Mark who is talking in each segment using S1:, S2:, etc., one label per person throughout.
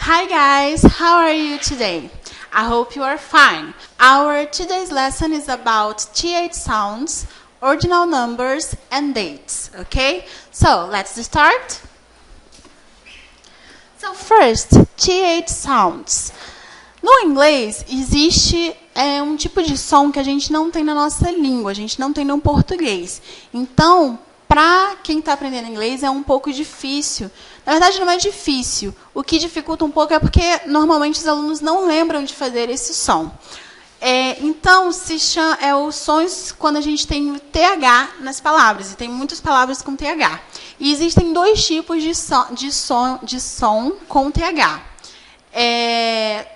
S1: Hi guys, how are you today? I hope you are fine. Our today's lesson is about TH sounds, ordinal numbers, and dates, okay? So, let's start. So, first, TH sounds. No inglês, existe um tipo de som que a gente não tem na nossa língua, a gente não tem no português. Então, para quem está aprendendo inglês, é um pouco difícil. Na verdade, não é difícil. O que dificulta um pouco é porque, normalmente, os alunos não lembram de fazer esse som. Então, se chama, os sons quando a gente tem o TH nas palavras. E tem muitas palavras com TH. E existem dois tipos de som com TH.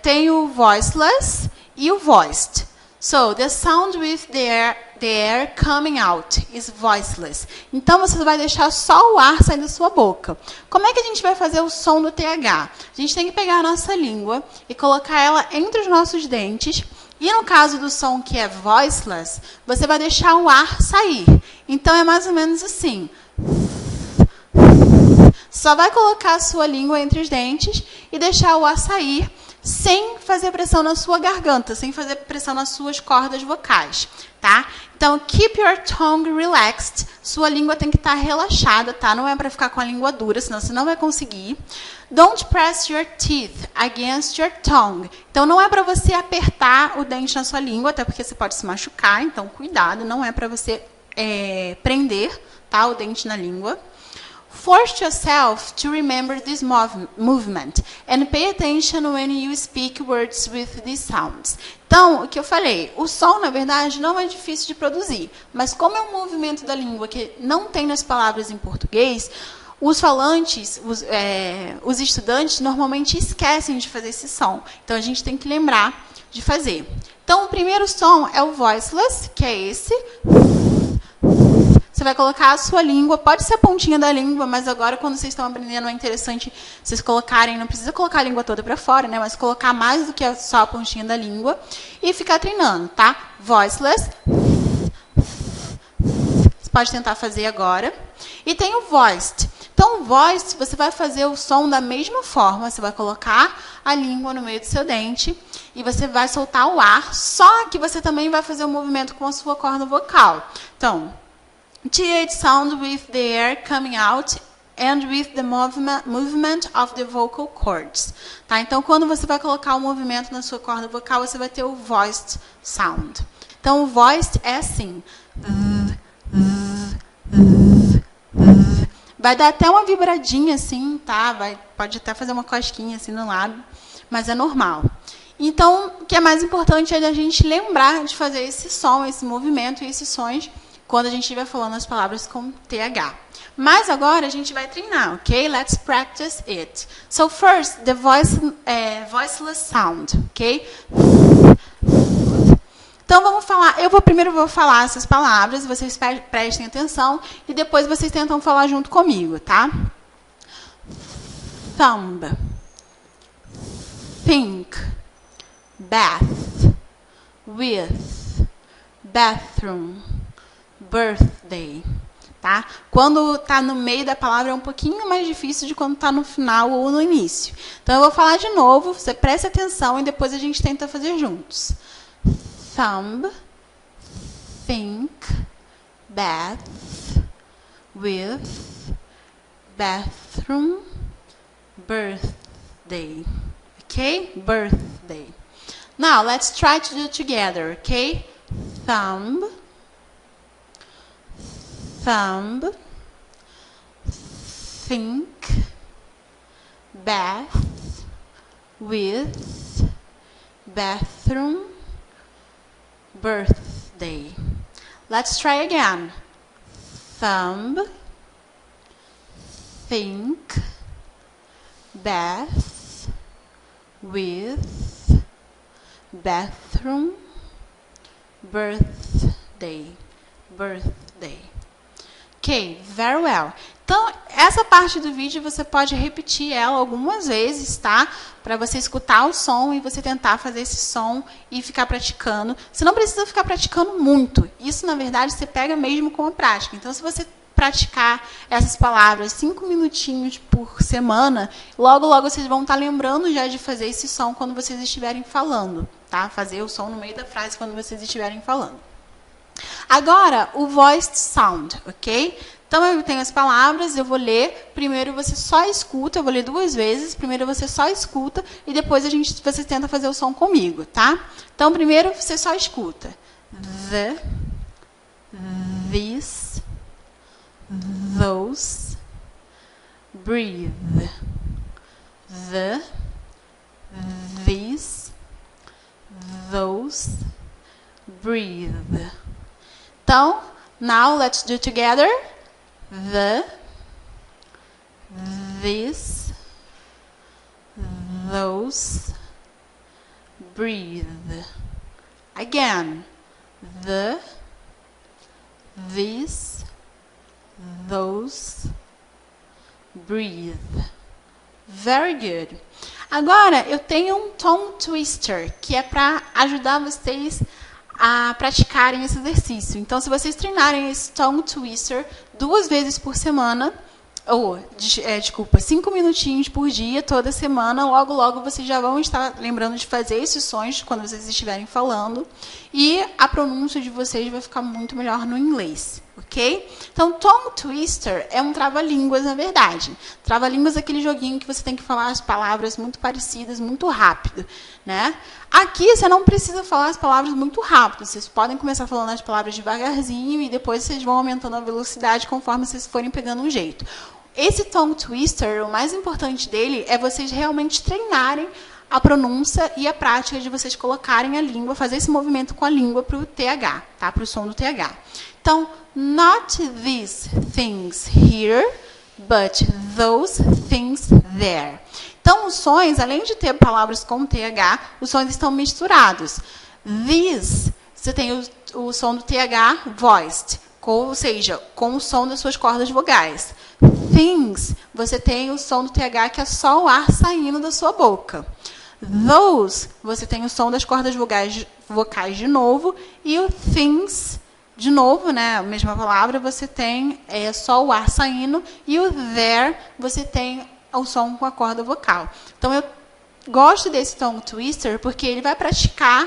S1: Tem o voiceless e o voiced. So, the sound with the air coming out is voiceless. Então, você vai deixar só o ar sair da sua boca. Como é que a gente vai fazer o som do TH? A gente tem que pegar a nossa língua e colocar ela entre os nossos dentes. E no caso do som que é voiceless, você vai deixar o ar sair. Então, é mais ou menos assim. Só vai colocar a sua língua entre os dentes e deixar o ar sair sem fazer pressão na sua garganta, sem fazer pressão nas suas cordas vocais, tá? Então, keep your tongue relaxed. Sua língua tem que estar relaxada, tá? Não é para ficar com a língua dura, senão você não vai conseguir. Don't press your teeth against your tongue. Então, não é para você apertar o dente na sua língua, até porque você pode se machucar. Então, cuidado, não é para você prender, tá, o dente na língua. Force yourself to remember this movement and pay attention when you speak words with these sounds. Então, o que eu falei, o som, na verdade, não é difícil de produzir, mas como é um movimento da língua que não tem nas palavras em português, os falantes, os estudantes, normalmente esquecem de fazer esse som. Então, a gente tem que lembrar de fazer. Então, o primeiro som é o voiceless, que é esse. Você vai colocar a sua língua, pode ser a pontinha da língua, mas agora, quando vocês estão aprendendo, é interessante vocês colocarem, não precisa colocar a língua toda para fora, né? Mas colocar mais do que só a pontinha da língua e ficar treinando, tá? Voiceless. Você pode tentar fazer agora. E tem o voiced. Então, o voiced, você vai fazer o som da mesma forma. Você vai colocar a língua no meio do seu dente e você vai soltar o ar, só que você também vai fazer o movimento com a sua corda vocal. Então, TH sound with the air coming out and with the movement of the vocal cords. Tá? Então, quando você vai colocar o movimento na sua corda vocal, você vai ter o voiced sound. Então, o voiced é assim. Vai dar até uma vibradinha assim, tá? Pode até fazer uma cosquinha assim no lábio, mas é normal. Então, o que é mais importante é a gente lembrar de fazer esse som, esse movimento e esses sons quando a gente estiver falando as palavras com TH. Mas agora a gente vai treinar, ok? Let's practice it. So first, the voiceless sound, ok? Então vamos falar, primeiro vou falar essas palavras, vocês prestem atenção e depois vocês tentam falar junto comigo, tá? Thumb, think, bath, with, bathroom, birthday, tá? Quando está no meio da palavra é um pouquinho mais difícil de quando está no final ou no início. Então, eu vou falar de novo, você presta atenção e depois a gente tenta fazer juntos. Thumb, think, bath, with, bathroom, birthday. Okay? Birthday. Now, let's try to do it together, okay? Thumb, think, bath, with, bathroom, birthday. Let's try again. Thumb, think, bath, with, bathroom, birthday. Ok, very well. Então, essa parte do vídeo você pode repetir ela algumas vezes, tá? Para você escutar o som e você tentar fazer esse som e ficar praticando. Você não precisa ficar praticando muito. Isso, na verdade, você pega mesmo com a prática. Então, se você praticar essas palavras 5 minutinhos por semana, logo, logo vocês vão estar lembrando já de fazer esse som quando vocês estiverem falando, tá? Fazer o som no meio da frase quando vocês estiverem falando. Agora, o voiced sound, ok? Então, eu tenho as palavras, eu vou ler. Primeiro, você só escuta. Eu vou ler 2 vezes. Primeiro, você só escuta. E depois, você tenta fazer o som comigo, tá? Então, primeiro, você só escuta. The, this, those, breathe. The, this, those, breathe. Então, now let's do together. The, this, those, breathe. Again. The, this, those, breathe. Very good. Agora, eu tenho um tongue twister, que é para ajudar vocês a praticarem esse exercício. Então, se vocês treinarem esse tongue twister 2 vezes por semana, ou, 5 minutinhos por dia, toda semana, logo, logo vocês já vão estar lembrando de fazer esses sons quando vocês estiverem falando, e a pronúncia de vocês vai ficar muito melhor no inglês, ok? Então, tongue twister é um trava-línguas, na verdade. Trava-línguas é aquele joguinho que você tem que falar as palavras muito parecidas, muito rápido, né? Aqui, você não precisa falar as palavras muito rápido. Vocês podem começar falando as palavras devagarzinho e depois vocês vão aumentando a velocidade conforme vocês forem pegando um jeito. Esse tongue twister, o mais importante dele é vocês realmente treinarem a pronúncia e a prática de vocês colocarem a língua, fazer esse movimento com a língua para o TH, tá? Para o som do TH. Então, not these things here, but those things there. Então, os sons, além de ter palavras com TH, os sons estão misturados. These, você tem o som do TH voiced, ou seja, com o som das suas cordas vogais. Things, você tem o som do TH, que é só o ar saindo da sua boca. Those, você tem o som das cordas vocais de novo. E o things, de novo, né, a mesma palavra, você tem só o ar saindo. E o there, você tem o som com a corda vocal. Então, eu gosto desse tongue twister porque ele vai praticar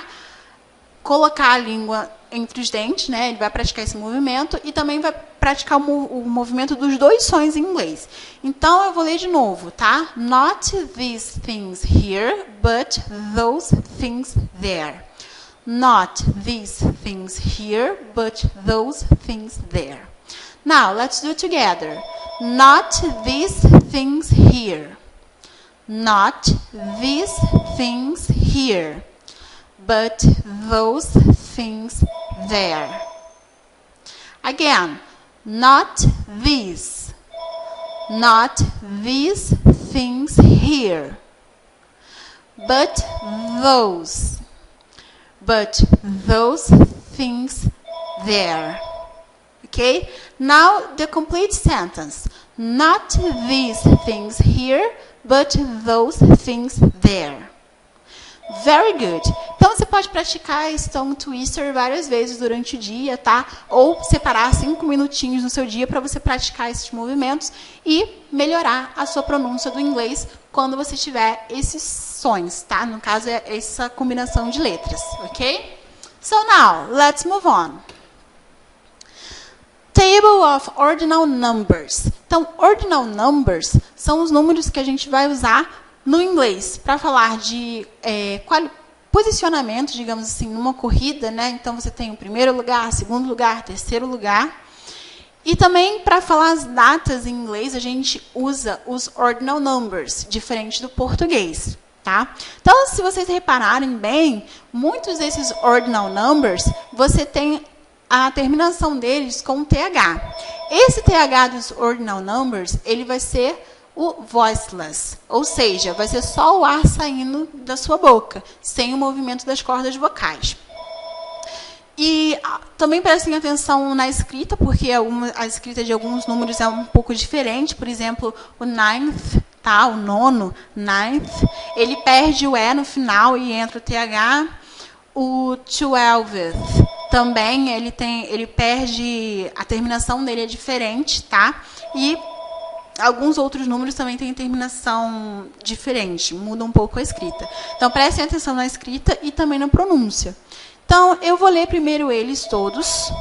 S1: colocar a língua entre os dentes, né? Ele vai praticar esse movimento e também vai praticar o movimento dos 2 sons em inglês. Então, eu vou ler de novo, tá? Not these things here, but those things there. Not these things here, but those things there. Now, let's do it together. Not these things here. Not these things here. But those things there. Again, not these. Not these things here. But those. But those things there. Okay? Now the complete sentence. Not these things here, but those things there. Very good. Então, você pode praticar esse tongue twister várias vezes durante o dia, tá? Ou separar 5 minutinhos no seu dia para você praticar esses movimentos e melhorar a sua pronúncia do inglês quando você tiver esses sons, tá? No caso, é essa combinação de letras, ok? So now, let's move on. Table of ordinal numbers. Então, ordinal numbers são os números que a gente vai usar no inglês para falar de posicionamento, digamos assim, numa corrida, né? Então, você tem o primeiro lugar, segundo lugar, terceiro lugar. E também, para falar as datas em inglês, a gente usa os ordinal numbers, diferente do português, tá? Então, se vocês repararem bem, muitos desses ordinal numbers, você tem a terminação deles com TH. Esse TH dos ordinal numbers, ele vai ser o voiceless, ou seja, vai ser só o ar saindo da sua boca, sem o movimento das cordas vocais. E também prestem atenção na escrita, porque a escrita de alguns números é um pouco diferente. Por exemplo, o ninth, tá? O nono, ninth, ele perde o E no final e entra o TH. O 12th, também ele perde, a terminação dele é diferente, tá? E alguns outros números também têm terminação diferente, muda um pouco a escrita. Então, prestem atenção na escrita e também na pronúncia. Então, eu vou ler primeiro eles todos.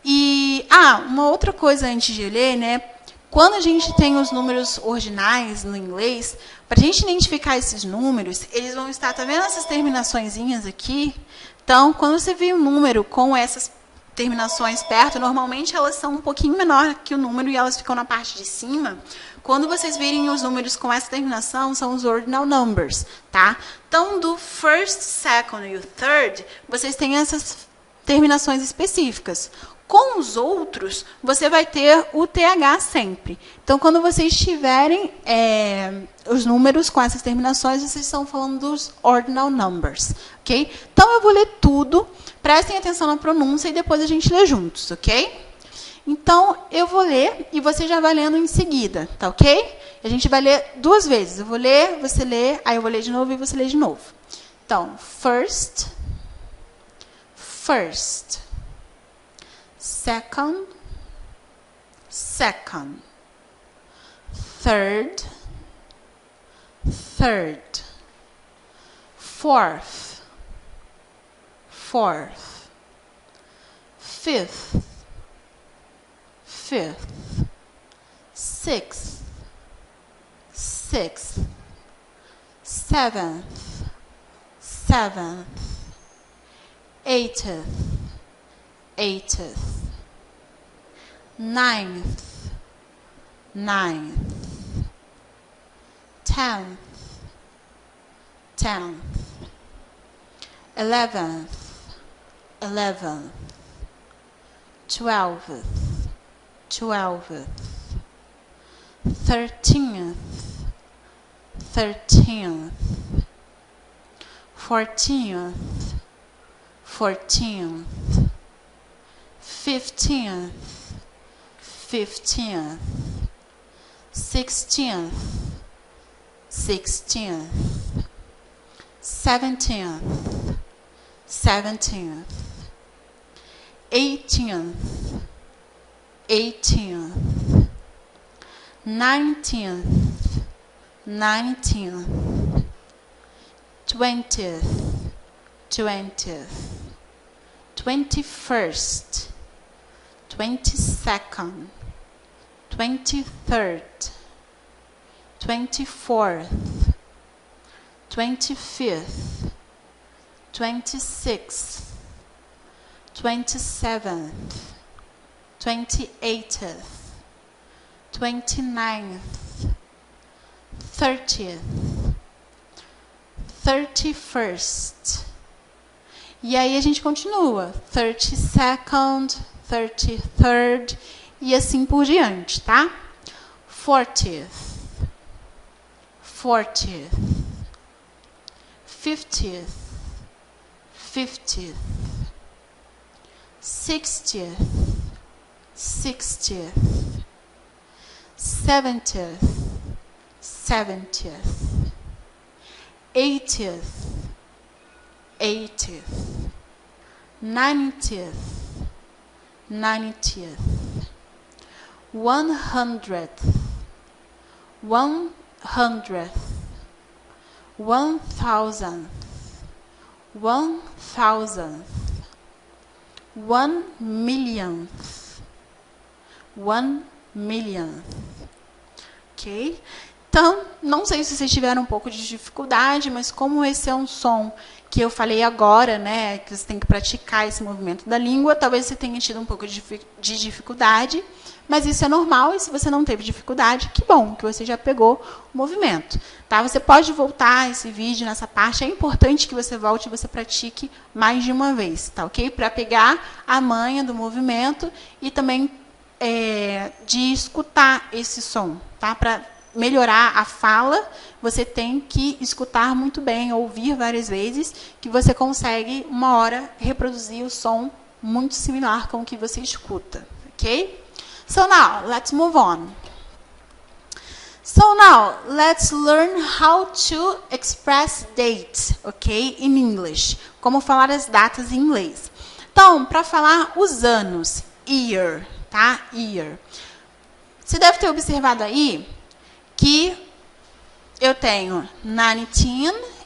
S1: E, uma outra coisa antes de ler, né? Quando a gente tem os números ordinais no inglês, para a gente identificar esses números, eles vão estar, tá vendo essas terminaçõezinhas aqui? Então, quando você vê um número com essas terminações perto, normalmente elas são um pouquinho menor que o número e elas ficam na parte de cima. Quando vocês virem os números com essa terminação, são os ordinal numbers, tá? Então, do first, second e o third, vocês têm essas terminações específicas. Com os outros, você vai ter o TH sempre. Então, quando vocês tiverem os números com essas terminações, vocês estão falando dos ordinal numbers, ok? Então, eu vou ler tudo. Prestem atenção na pronúncia e depois a gente lê juntos, ok? Então, eu vou ler e você já vai lendo em seguida, tá ok? A gente vai ler 2 vezes. Eu vou ler, você lê, aí eu vou ler de novo e você lê de novo. Então, first, second, third, fourth, fifth, sixth, seventh, eighth, ninth, 10th, 11th, 12th, 13th, 14th, 15th, 16th, 17th, 18th, 19th, 20th, 21st, 22nd, 23rd, 24th, 25th, 26th, 27th, 28th, 29th, 30th, 31st. E aí a gente continua. 32nd, 33rd e assim por diante, tá? 40th, 50th, 60th, 70th, 80th, 90th, 100th, 1000th, 1 millionth, 1 millionth. Ok? Então, não sei se vocês tiveram um pouco de dificuldade, mas como esse é um som que eu falei agora, né, que você tem que praticar esse movimento da língua, talvez você tenha tido um pouco de dificuldade, mas isso é normal, e se você não teve dificuldade, que bom que você já pegou o movimento. Tá? Você pode voltar esse vídeo nessa parte, é importante que você volte e você pratique mais de uma vez, tá ok? Para pegar a manha do movimento e também de escutar esse som, tá? Para melhorar a fala, você tem que escutar muito bem, ouvir várias vezes, que você consegue, uma hora, reproduzir o som muito similar com o que você escuta. Ok? So now, let's move on. So now, let's learn how to express dates, ok? In English. Como falar as datas em inglês. Então, para falar os anos, year, tá? Year. Você deve ter observado aí que eu tenho 19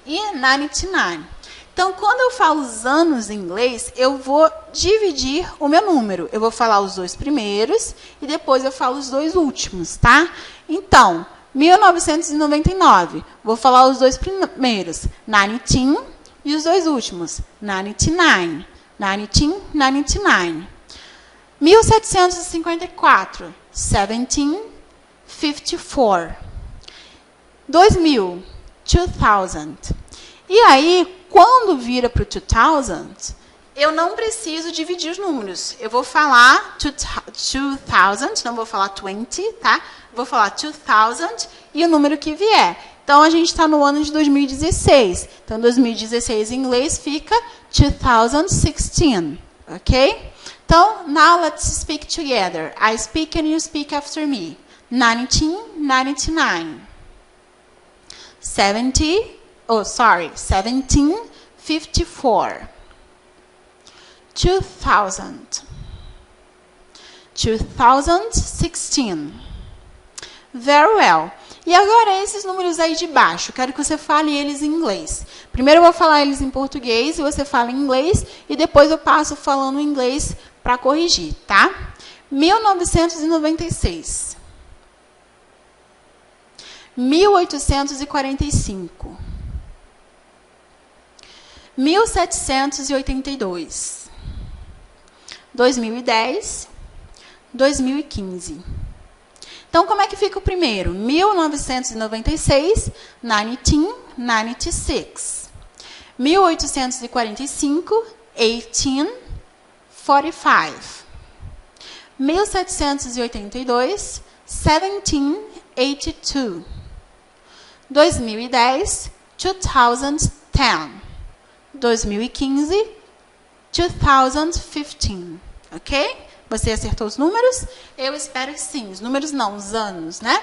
S1: e 99. Então, quando eu falo os anos em inglês, eu vou dividir o meu número. Eu vou falar os 2 primeiros e depois eu falo os 2 últimos, tá? Então, 1999, vou falar os 2 primeiros, 19, e os 2 últimos, 99, 1999. 1754, 1754. 2000, 2000. E aí, quando vira para o 2000, eu não preciso dividir os números. Eu vou falar 2000, não vou falar 20, tá? Vou falar 2000 e o número que vier. Então, a gente está no ano de 2016. Então, 2016 em inglês fica 2016, ok? Então, now let's speak together. I speak and you speak after me. 1999. 1754. 2000. 2016. Very well. E agora, esses números aí de baixo, quero que você fale eles em inglês. Primeiro eu vou falar eles em português e você fala em inglês, e depois eu passo falando em inglês para corrigir, tá? 1996. 1845. 1782. 2010. 2015. Então, como é que fica o primeiro? 1996, 1996. 1845, 1845. 1782, 1782. 2010, 2010. 2015, 2015. Ok? Você acertou os números? Eu espero que sim. Os números não, os anos, né?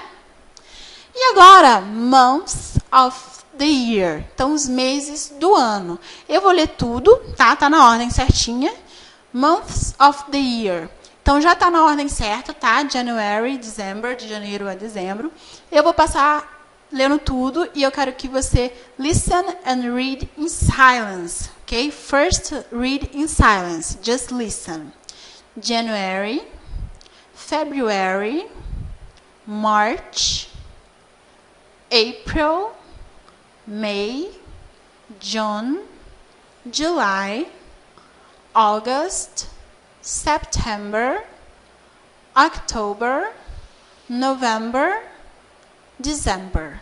S1: E agora, months of the year. Então, os meses do ano. Eu vou ler tudo, tá? Tá na ordem certinha. Months of the year. Então, já tá na ordem certa, tá? January, December, de janeiro a dezembro. Eu vou passar lendo tudo e eu quero que você listen and read in silence, ok? First, read in silence. Just listen. January, February, March, April, May, June, July, August, September, October, November, December.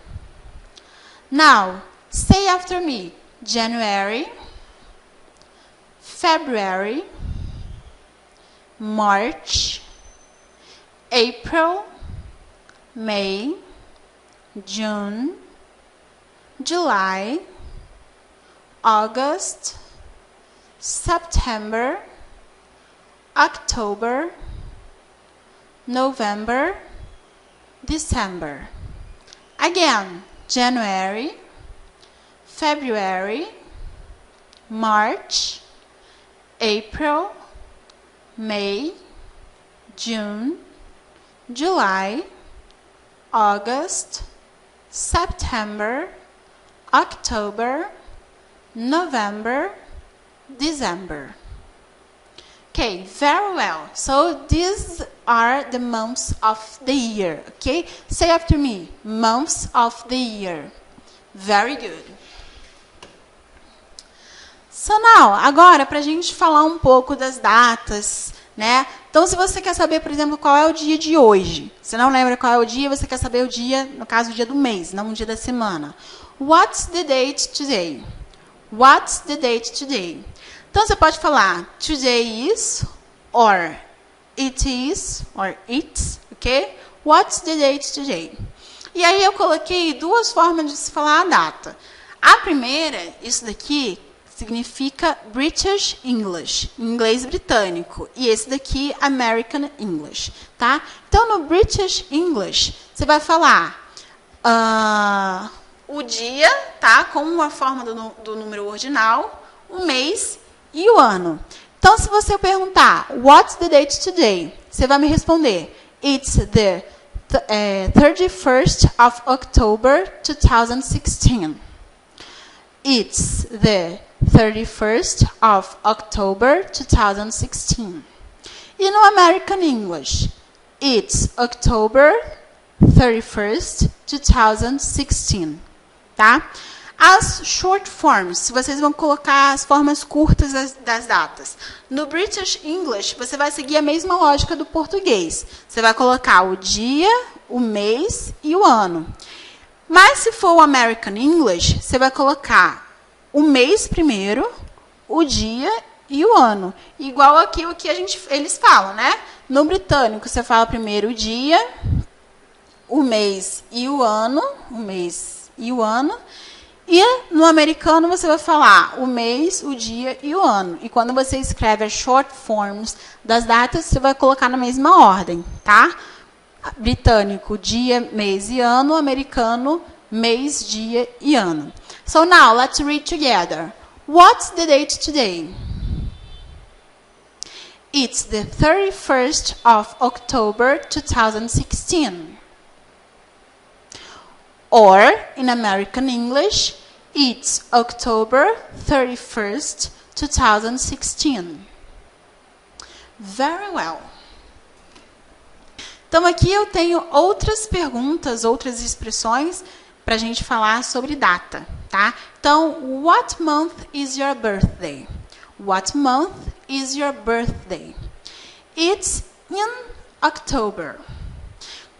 S1: Now, say after me. January, February, March, April, May, June, July, August, September, October, November, December. Again, January, February, March, April, May, June, July, August, September, October, November, December. Okay, very well. So these are the months of the year, okay? Say after me, months of the year. Very good. So now, agora, para a gente falar um pouco das datas, né? Então, se você quer saber, por exemplo, qual é o dia de hoje, você não lembra qual é o dia, você quer saber o dia, no caso, o dia do mês, não o dia da semana. What's the date today? What's the date today? Então, você pode falar today is, or it is, or it's, ok? What's the date today? E aí eu coloquei duas formas de se falar a data. A primeira, isso daqui, significa British English, inglês britânico. E esse daqui, American English, tá? Então, no British English, você vai falar o dia, tá? Com a forma do número ordinal, o mês e o ano. Então, se você perguntar, what's the date today? Você vai me responder, it's the 31st of October 2016. It's the 31st of October 2016. E no American English, it's October 31st, 2016. Tá? As short forms, vocês vão colocar as formas curtas das datas. No British English, você vai seguir a mesma lógica do português. Você vai colocar o dia, o mês e o ano. Mas se for o American English, você vai colocar o mês primeiro, o dia e o ano. Igual aqui o que eles falam, né? No britânico, você fala primeiro o dia, o mês e o ano, E no americano você vai falar o mês, o dia e o ano. E quando você escreve as short forms das datas, você vai colocar na mesma ordem, tá? Britânico, dia, mês e ano. Americano, mês, dia e ano. So now, let's read together. What's the date today? It's the 31st of October 2016. Or, in American English, it's October 31st, 2016. Very well. Então, aqui eu tenho outras perguntas, outras expressões para a gente falar sobre data, tá? Então, what month is your birthday? What month is your birthday? It's in October.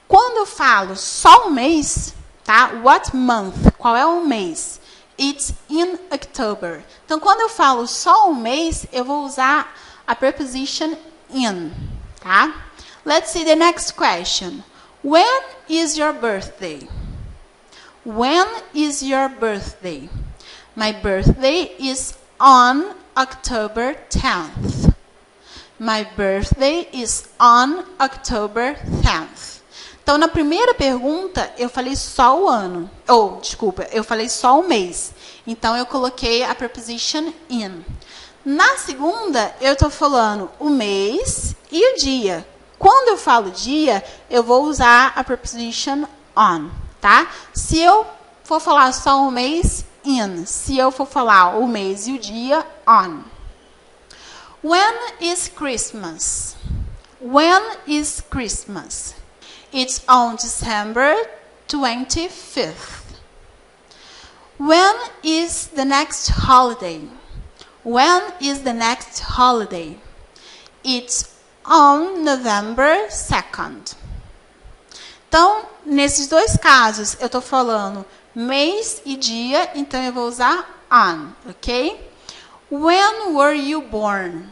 S1: Quando eu falo só um mês, tá? What month? Qual é o mês? It's in October. Então, quando eu falo só um mês, eu vou usar a preposition in, tá? Let's see the next question. When is your birthday? When is your birthday? My birthday is on October 10th. My birthday is on October 10th. Então, na primeira pergunta, eu falei só o ano. Eu falei só o mês. Então, eu coloquei a preposition in. Na segunda, eu estou falando o mês e o dia. Quando eu falo dia, eu vou usar a preposition on, tá? Se eu for falar só o mês, in. Se eu for falar o mês e o dia, on. When is Christmas? When is Christmas? It's on December 25th. When is the next holiday? When is the next holiday? It's on November 2nd. Então, nesses dois casos, eu estou falando mês e dia, então eu vou usar on, ok? When were you born?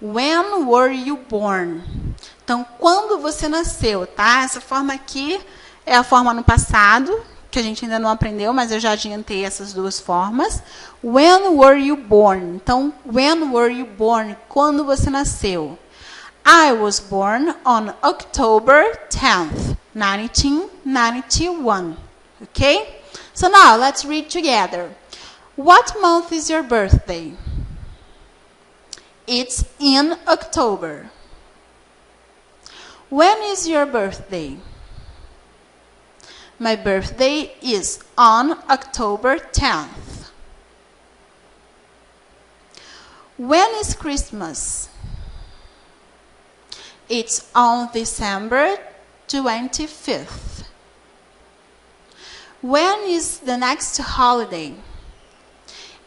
S1: When were you born? Então, quando você nasceu, tá? Essa forma aqui é a forma no passado, que a gente ainda não aprendeu, mas eu já adiantei essas duas formas. When were you born? Então, when were you born? Quando você nasceu? I was born on October 10th, 1991. Okay? So now, let's read together. What month is your birthday? It's in October. When is your birthday? My birthday is on October 10th. When is Christmas? It's on December 25th. When is the next holiday?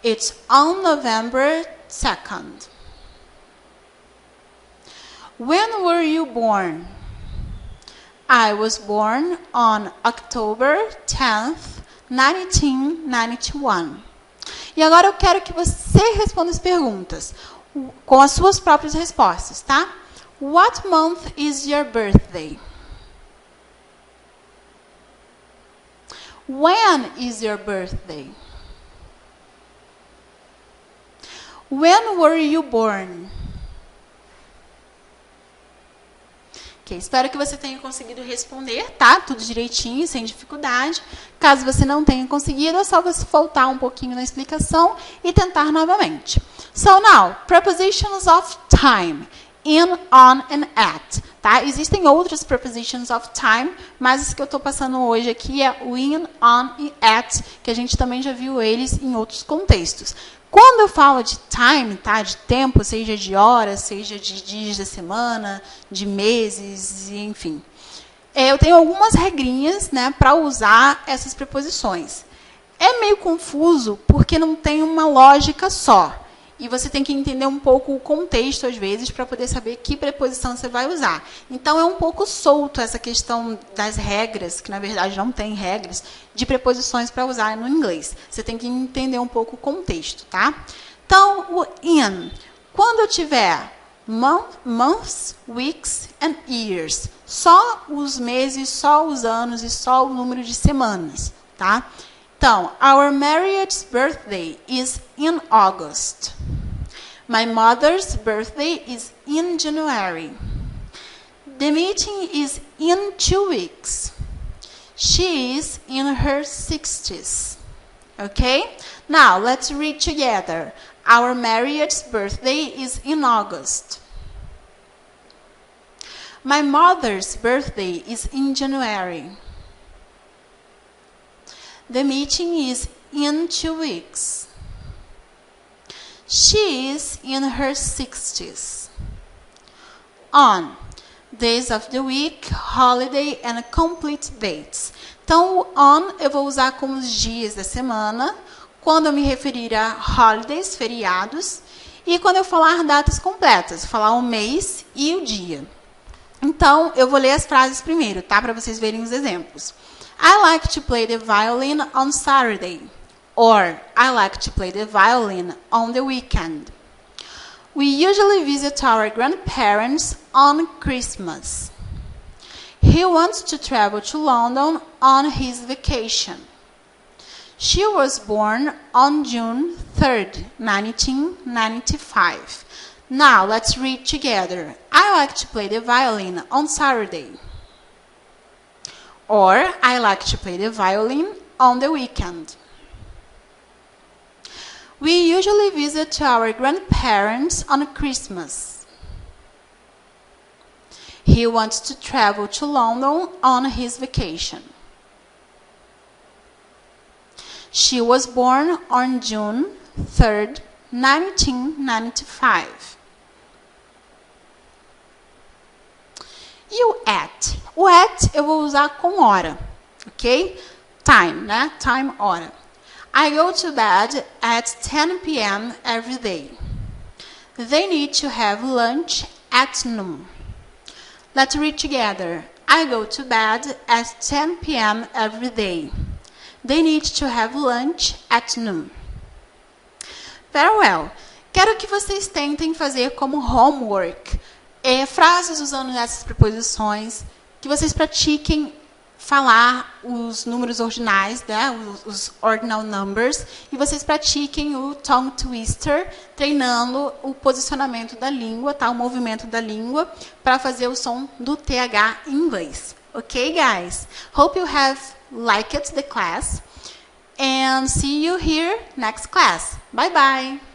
S1: It's on November 2nd. When were you born? I was born on October 10th, 1991. E agora eu quero que você responda as perguntas com as suas próprias respostas, tá? What month is your birthday? When is your birthday? When were you born? Ok, espero que você tenha conseguido responder, tá? Tudo direitinho, sem dificuldade. Caso você não tenha conseguido, é só você voltar um pouquinho na explicação e tentar novamente. So now, prepositions of time. In, on, and at. Tá? Existem outras prepositions of time, mas esse que eu estou passando hoje aqui é o in, on e at, que a gente também já viu eles em outros contextos. Quando eu falo de time, tá? De tempo, seja de horas, seja de dias da semana, de meses, enfim. Eu tenho algumas regrinhas, né, para usar essas preposições. É meio confuso porque não tem uma lógica só. E você tem que entender um pouco o contexto, às vezes, para poder saber que preposição você vai usar. Então, é um pouco solto essa questão das regras, que, na verdade, não tem regras, de preposições para usar no inglês. Você tem que entender um pouco o contexto, tá? Então, o in. Quando eu tiver months, weeks and years, só os meses, só os anos e só o número de semanas, tá? Então, our marriage's birthday is in August. My mother's birthday is in January. The meeting is in 2 weeks. She is in her 60s. Okay? Now, let's read together. Our marriage's birthday is in August. My mother's birthday is in January. The meeting is in 2 weeks. She is in her 60s. On. Days of the week, holiday and complete dates. Então, o on eu vou usar como os dias da semana, quando eu me referir a holidays, feriados, e quando eu falar datas completas, falar o mês e o dia. Então, eu vou ler as frases primeiro, tá? Para vocês verem os exemplos. I like to play the violin on Saturday. Or, I like to play the violin on the weekend. We usually visit our grandparents on Christmas. He wants to travel to London on his vacation. She was born on June 3rd, 1995. Now, let's read together. I like to play the violin on Saturday. Or, I like to play the violin on the weekend. We usually visit our grandparents on Christmas. He wants to travel to London on his vacation. She was born on June 3rd, 1995. E o at? O at eu vou usar com hora, ok? Time, né? Time, hora. I go to bed at 10 p.m. every day. They need to have lunch at noon. Let's read together. I go to bed at 10 p.m. every day. They need to have lunch at noon. Very well. Quero que vocês tentem fazer como homework frases usando essas preposições, que vocês pratiquem falar os números ordinais, né, os ordinal numbers, e vocês pratiquem o tongue twister, treinando o posicionamento da língua, tá, o movimento da língua, para fazer o som do TH em inglês. Ok, guys? Hope you have liked the class, and see you here next class. Bye, bye!